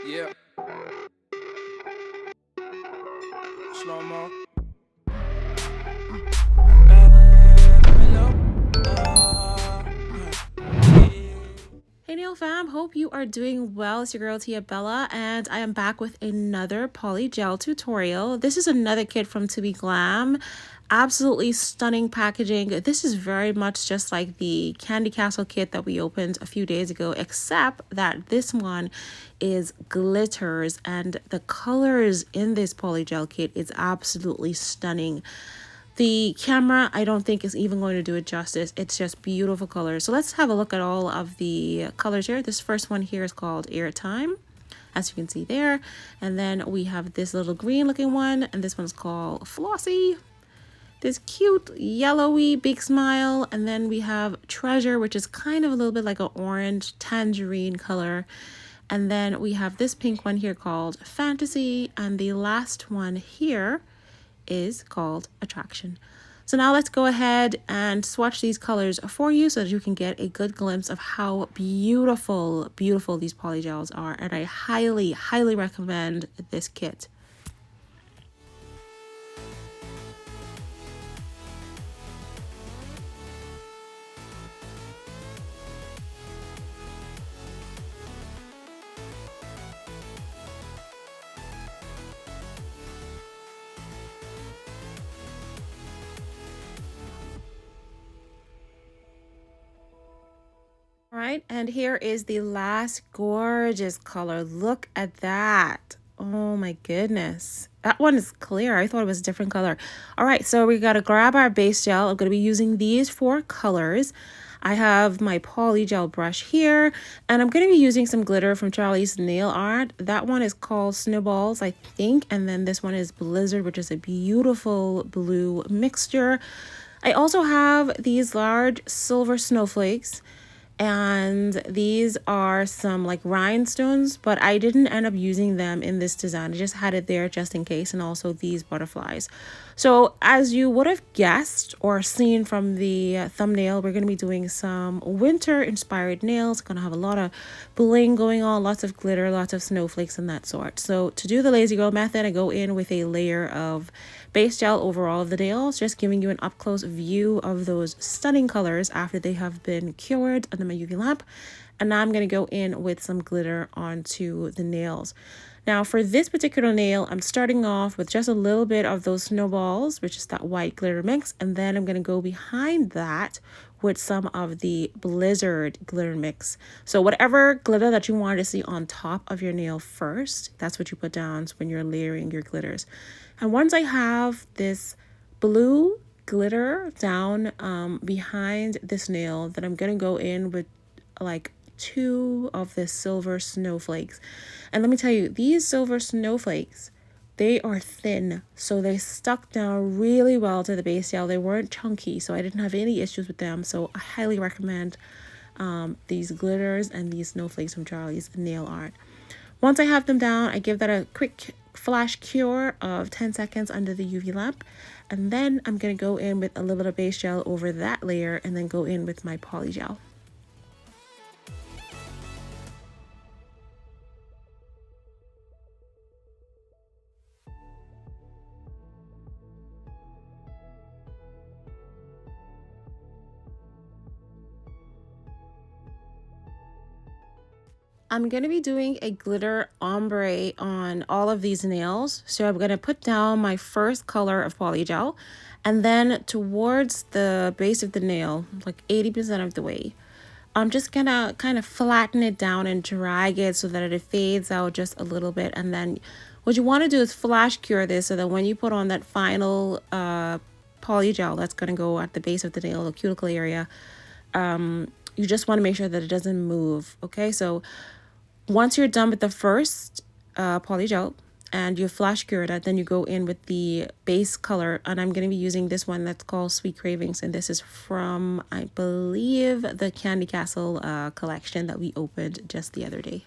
Yeah. Slow mo. Hey nail fam, hope you are doing well. It's your girl Tia Bella, and I am back with another polygel tutorial. This is another kit from TOBE GLAM. Absolutely stunning packaging. This is very much just like the Candy Castle kit that we opened a few days ago, except that this one is glitters, and the colors in this polygel kit is absolutely stunning. The camera, I don't think, is even going to do it justice. It's just beautiful colors. So let's have a look at all of the colors here. This first one here is called Airtime, as you can see there. And then we have this little green looking one, and this one's called Flossy. This cute yellowy big smile. And then we have Treasure, which is kind of a little bit like an orange tangerine color. And then we have this pink one here called Fantasy. And the last one here is called Attraction. So now let's go ahead and swatch these colors for you so that you can get a good glimpse of how beautiful these polygels are. And I highly recommend this kit. All right, and here is the last gorgeous color. Look at that. Oh my goodness. That one is clear. I thought it was a different color. All right, so we got to grab our base gel. I'm going to be using these 4 colors. I have my polygel brush here, and I'm going to be using some glitter from Charlie's Nail Art. That one is called Snowballs, I think, and then this one is Blizzard, which is a beautiful blue mixture. I also have these large silver snowflakes, and these are some like rhinestones, but I didn't end up using them in this design. I just had it there just in case. And also these butterflies. So as you would have guessed or seen from the thumbnail, we're going to be doing some winter inspired nails. Going to have a lot of bling going on, lots of glitter, lots of snowflakes and that sort. So to do the lazy girl method, I go in with a layer of base gel over all of the nails, just giving you an up close view of those stunning colors after they have been cured under my UV lamp. And now I'm going to go in with some glitter onto the nails. Now for this particular nail, I'm starting off with just a little bit of those snowballs, which is that white glitter mix. And then I'm going to go behind that with some of the Blizzard glitter mix. So whatever glitter that you want to see on top of your nail first, that's what you put down when you're layering your glitters. And once I have this blue glitter down behind this nail, then I'm going to go in with like 2 of the silver snowflakes. And let me tell you, these silver snowflakes, they are thin, so they stuck down really well to the base gel. They weren't chunky, so I didn't have any issues with them. So I highly recommend these glitters and these snowflakes from Charlie's Nail Art. Once I have them down, I give that a quick flash cure of 10 seconds under the UV lamp. And then I'm going to go in with a little bit of base gel over that layer and then go in with my polygel. I'm going to be doing a glitter ombre on all of these nails. So I'm going to put down my first color of polygel, and then towards the base of the nail, like 80% of the way, I'm just going to kind of flatten it down and drag it so that it fades out just a little bit. And then what you want to do is flash cure this so that when you put on that final polygel that's going to go at the base of the nail, the cuticle area, you just want to make sure that it doesn't move. Okay, so once you're done with the first polygel and you flash cured it, then you go in with the base color, and I'm going to be using this one that's called Sweet Cravings, and this is from, I believe, the Candy Castle collection that we opened just the other day.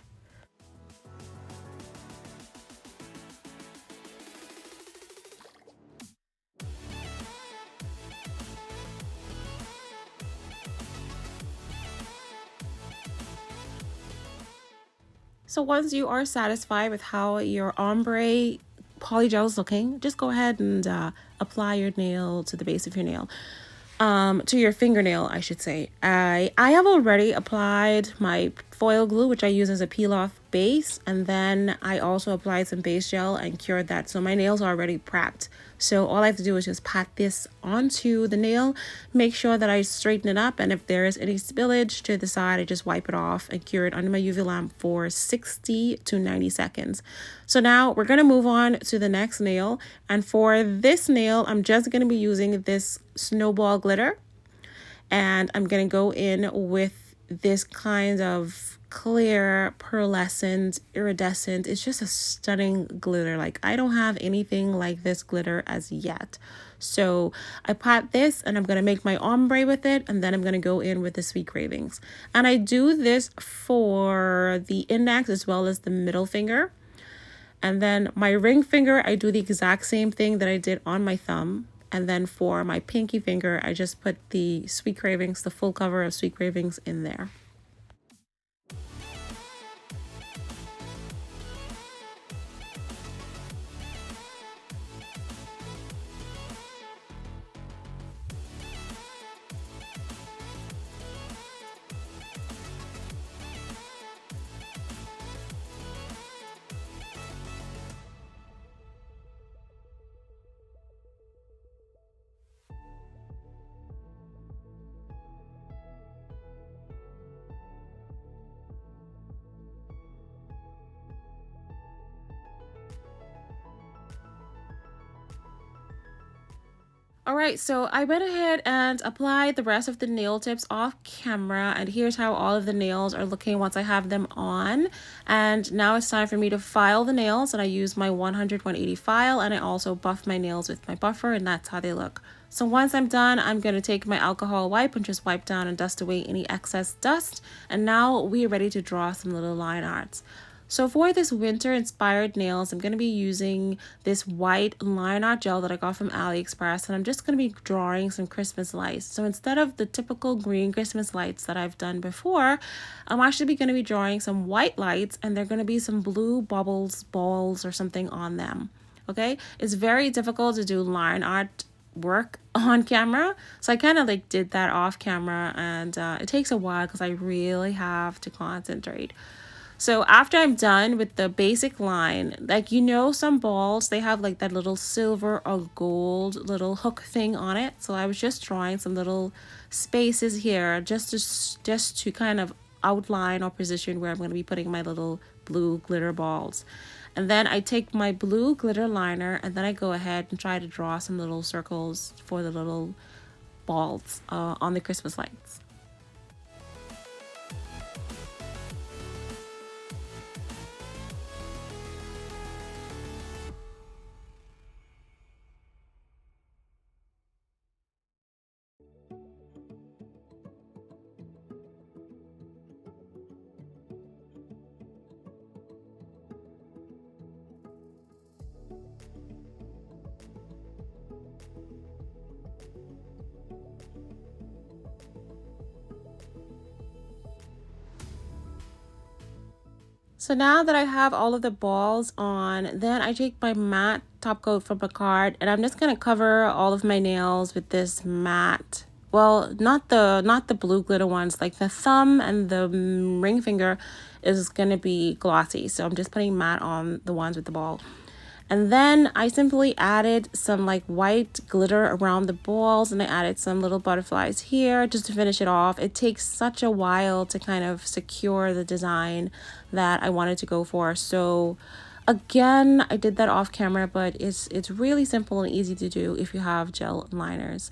So once you are satisfied with how your ombre polygel is looking, just go ahead and apply your nail to the base of your nail. To your fingernail, I should say. I have already applied my foil glue, which I use as a peel off base, and then I also applied some base gel and cured that. So my nails are already prepped. So all I have to do is just pat this onto the nail, make sure that I straighten it up, and if there is any spillage to the side, I just wipe it off and cure it under my UV lamp for 60 to 90 seconds. So now we're gonna move on to the next nail, and for this nail, I'm just gonna be using this Snowball Glitter, and I'm gonna go in with this kind of clear, pearlescent, iridescent. It's just a stunning glitter. Like, I don't have anything like this glitter as yet. So I pat this and I'm gonna make my ombre with it, and then I'm gonna go in with the Sweet Cravings. And I do this for the index as well as the middle finger. And then my ring finger, I do the exact same thing that I did on my thumb. And then for my pinky finger, I just put the Sweet Cravings, the full cover of Sweet Cravings in there. All right, so I went ahead and applied the rest of the nail tips off camera, and here's how all of the nails are looking once I have them on. And now it's time for me to file the nails, and I use my 100/180 file, and I also buff my nails with my buffer, and that's how they look. So once I'm done, I'm going to take my alcohol wipe and just wipe down and dust away any excess dust. And now we are ready to draw some little line arts. So for this winter inspired nails, I'm going to be using this white line art gel that I got from AliExpress, and I'm just going to be drawing some Christmas lights. So instead of the typical green Christmas lights that I've done before, I'm actually going to be drawing some white lights, and they're going to be some blue bubbles, balls, or something on them. Okay, it's very difficult to do line art work on camera, so I kind of like did that off camera, and it takes a while because I really have to concentrate. So after I'm done with the basic line, like, you know, some balls, they have like that little silver or gold little hook thing on it. So I was just drawing some little spaces here just to kind of outline or position where I'm going to be putting my little blue glitter balls. And then I take my blue glitter liner, and then I go ahead and try to draw some little circles for the little balls on the Christmas lights. So now that I have all of the balls on, then I take my matte top coat from Makartt, and I'm just going to cover all of my nails with this matte. Well, not the blue glitter ones. Like the thumb and the ring finger is going to be glossy. So I'm just putting matte on the ones with the ball. And then I simply added some like white glitter around the balls, and I added some little butterflies here just to finish it off. It takes such a while to kind of secure the design that I wanted to go for. So again, I did that off camera, but it's really simple and easy to do if you have gel liners.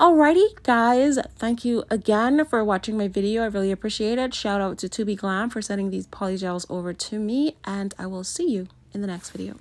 Alrighty guys, thank you again for watching my video. I really appreciate it. Shout out to TOBE GLAM for sending these polygels over to me, and I will see you in the next video.